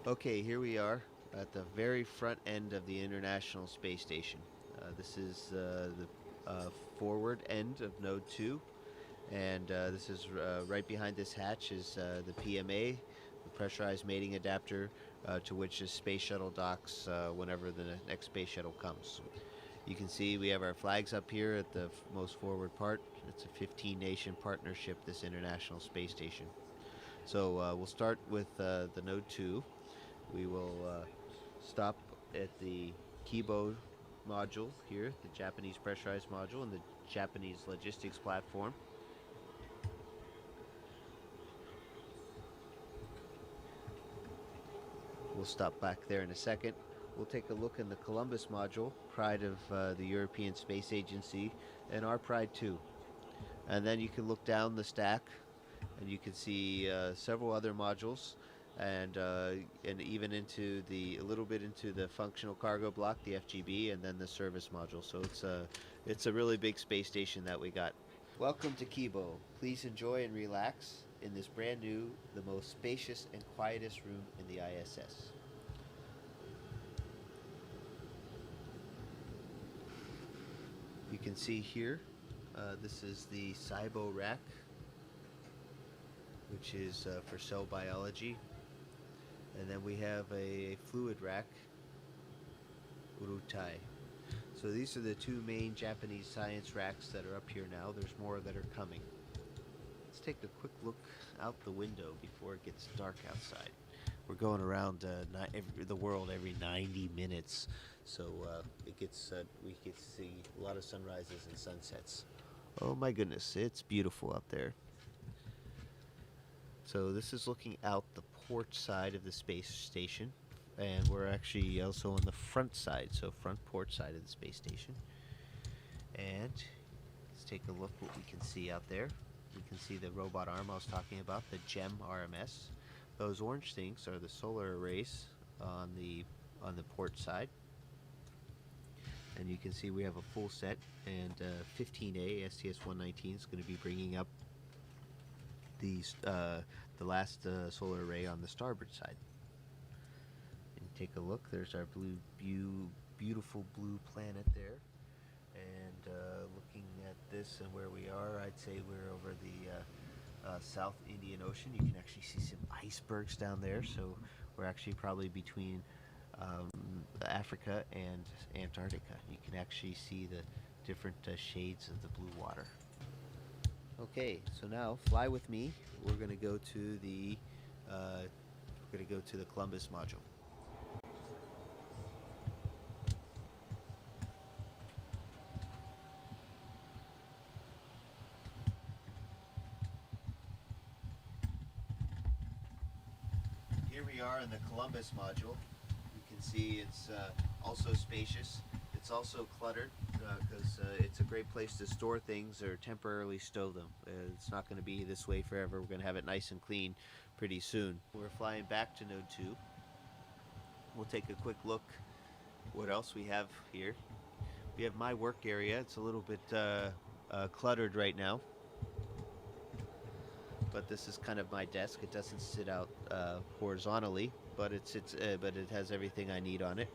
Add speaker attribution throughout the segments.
Speaker 1: Okay, here we are at the very front end of the International Space Station. This is the forward end of Node 2, and this is right behind this hatch is the PMA, the pressurized mating adapter, to which the space shuttle docks whenever the next space shuttle comes. You can see we have our flags up here at the most forward part. It's a 15-nation partnership, this International Space Station. So we'll start with the Node 2. We will stop at the Kibo module here, the Japanese pressurized module, and the Japanese logistics platform. We'll stop back there in a second. We'll take a look in the Columbus module, pride of the European Space Agency, and our pride too. And then you can look down the stack, and you can see several other modules, and even into a little bit into the functional cargo block, the FGB, and then the service module. So it's a really big space station that we got. Welcome to Kibo. Please enjoy and relax in this brand new, the most spacious and quietest room in the ISS. You can see here, this is the SIBO rack, which is for cell biology. And then we have a fluid rack, Urutai. So these are the two main Japanese science racks that are up here now. There's more that are coming. Let's take a quick look out the window before it gets dark outside. We're going around the world every 90 minutes, so we get to see a lot of sunrises and sunsets. Oh my goodness, it's beautiful out there. So this is looking out the port side of the space station, and we're actually also on the front side, so front port side of the space station. And let's take a look what we can see out there. We can see the robot arm I was talking about, the GEM RMS. Those orange things are the solar arrays on the port side. And you can see we have a full set, and 15A STS-119 is going to be bringing up the last solar array on the starboard side. And take a look. There's our beautiful blue planet there. And looking at this and where we are, I'd say we're over the South Indian Ocean. You can actually see some icebergs down there. So we're actually probably between Africa and Antarctica. You can actually see the different shades of the blue water. Okay, so now fly with me. We're going to go to the Columbus module. Here we are in the Columbus module. You can see it's also spacious. It's also cluttered because it's a great place to store things or temporarily stow them. It's not going to be this way forever. We're going to have it nice and clean pretty soon. We're flying back to Node 2. We'll take a quick look what else we have here. We have my work area. It's a little bit cluttered right now, but this is kind of my desk. It doesn't sit out horizontally, but it has everything I need on it.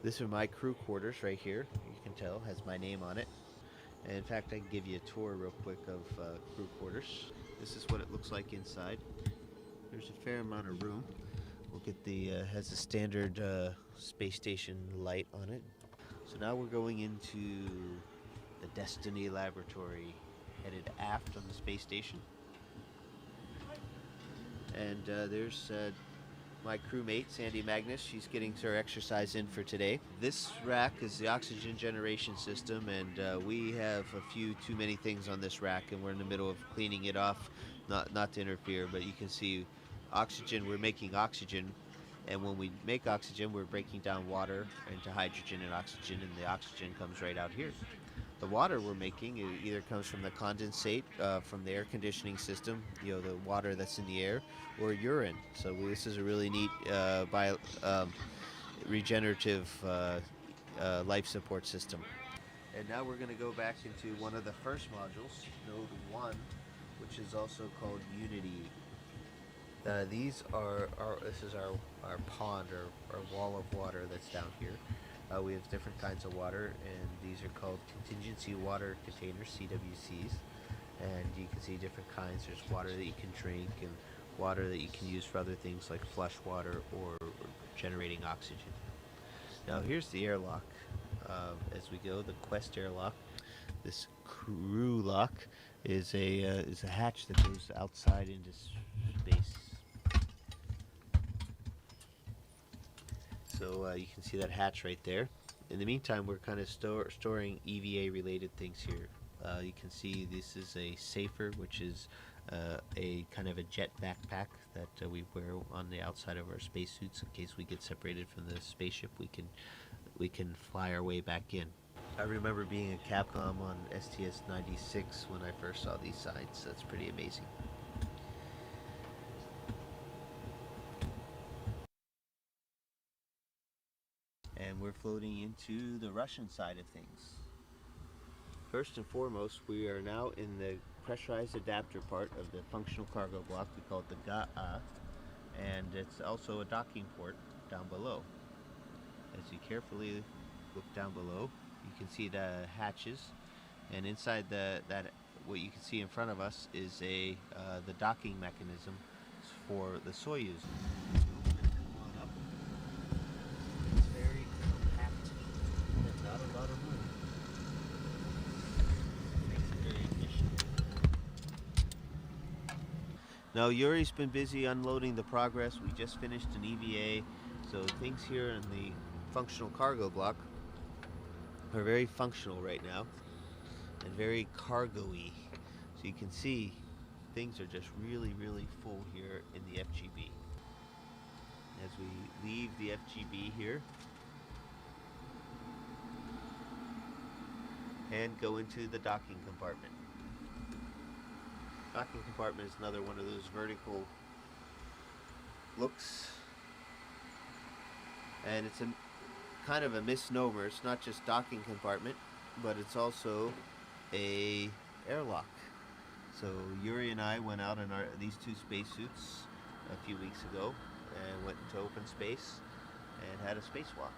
Speaker 1: This are my crew quarters right here. You can tell has my name on it. And in fact, I can give you a tour real quick of crew quarters. This is what it looks like inside. There's a fair amount of room. We'll get has a standard space station light on it. So now we're going into the Destiny Laboratory, headed aft on the space station. And there's my crewmate, Sandy Magnus. She's getting her exercise in for today. This rack is the oxygen generation system, and we have a few too many things on this rack, and we're in the middle of cleaning it off, not to interfere, but you can see oxygen, we're making oxygen, and when we make oxygen, we're breaking down water into hydrogen and oxygen, and the oxygen comes right out here. The water we're making either comes from the condensate from the air conditioning system, the water that's in the air, or urine. So this is a really neat regenerative life support system. And now we're going to go back into one of the first modules, Node 1, which is also called Unity. These are this is our pond or wall of water that's down here. We have different kinds of water, and these are called contingency water containers, CWCs. And you can see different kinds. There's water that you can drink, and water that you can use for other things like flush water or generating oxygen. Now here's the airlock. As we go, the Quest airlock. This crew lock is a hatch that goes outside into space. So you can see that hatch right there. In the meantime, we're kind of storing EVA related things here. You can see this is a safer, which is a kind of a jet backpack that we wear on the outside of our spacesuits in case we get separated from the spaceship. We can fly our way back in. I remember being a Capcom on STS-96 when I first saw these signs. That's pretty amazing. And we're floating into the Russian side of things. First and foremost, we are now in the pressurized adapter part of the functional cargo block. We call it the GA, and it's also a docking port down below. As you carefully look down below, you can see the hatches, and inside that what you can see in front of us is the docking mechanism for the Soyuz. Now Yuri's been busy unloading the Progress. We just finished an EVA, so things here in the functional cargo block are very functional right now and very cargo-y. So you can see things are just really full here in the FGB. As we leave the FGB here and go into the docking compartment. Docking compartment is another one of those vertical looks, and it's a kind of a misnomer. It's not just docking compartment, but it's also a airlock. So Yuri and I went out in these two spacesuits a few weeks ago and went into open space and had a spacewalk.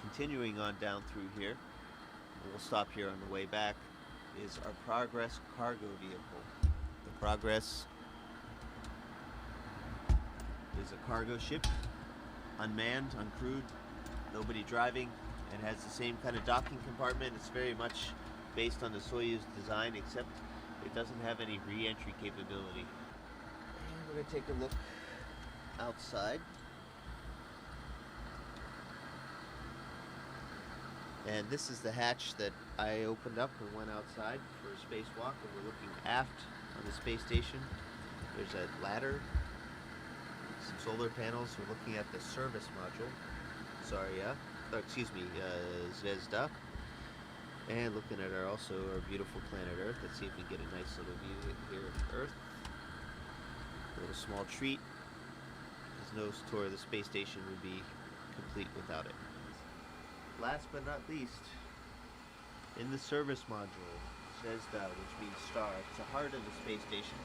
Speaker 1: Continuing on down through here, we'll stop here on the way back, is our Progress cargo vehicle. The Progress is a cargo ship, unmanned, uncrewed, nobody driving, and has the same kind of docking compartment. It's very much based on the Soyuz design, except it doesn't have any re-entry capability. And we're going to take a look outside. And this is the hatch that I opened up and went outside for a spacewalk, and we're looking aft on the space station. There's a ladder, some solar panels. We're looking at the service module, Zvezda, and looking at our beautiful planet Earth. Let's see if we get a nice little view here of Earth. A little small treat. There's no tour of the space station would be complete without it. Last but not least, in the service module, Zvezda, which means star. It's the heart of the space station.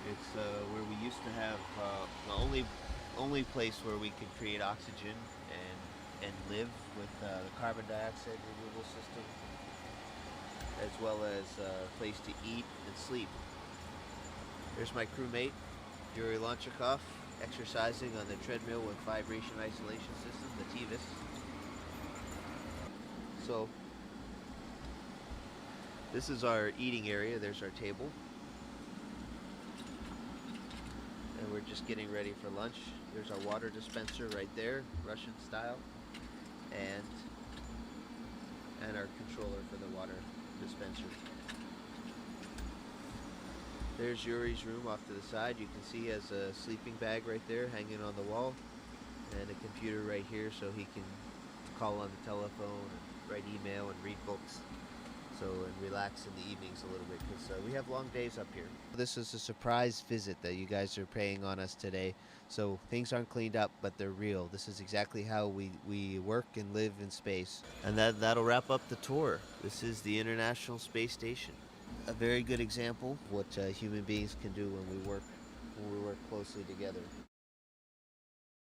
Speaker 1: It's where we used to have the only place where we could create oxygen and live with the carbon dioxide removal system, as well as a place to eat and sleep. There's my crewmate, Yuri Lonchikov, exercising on the treadmill with vibration isolation system, the TVIS. So this is our eating area. There's our table, and we're just getting ready for lunch. There's our water dispenser right there, Russian style, and our controller for the water dispenser. There's Yuri's room off to the side. You can see he has a sleeping bag right there hanging on the wall, and a computer right here so he can call on the telephone, write email, and read books, and relax in the evenings a little bit, because we have long days up here. This is a surprise visit that you guys are paying on us today, so things aren't cleaned up, but they're real. This is exactly how we work and live in space. And that'll wrap up the tour. This is the International Space Station. A very good example of what human beings can do when we work when we work closely together.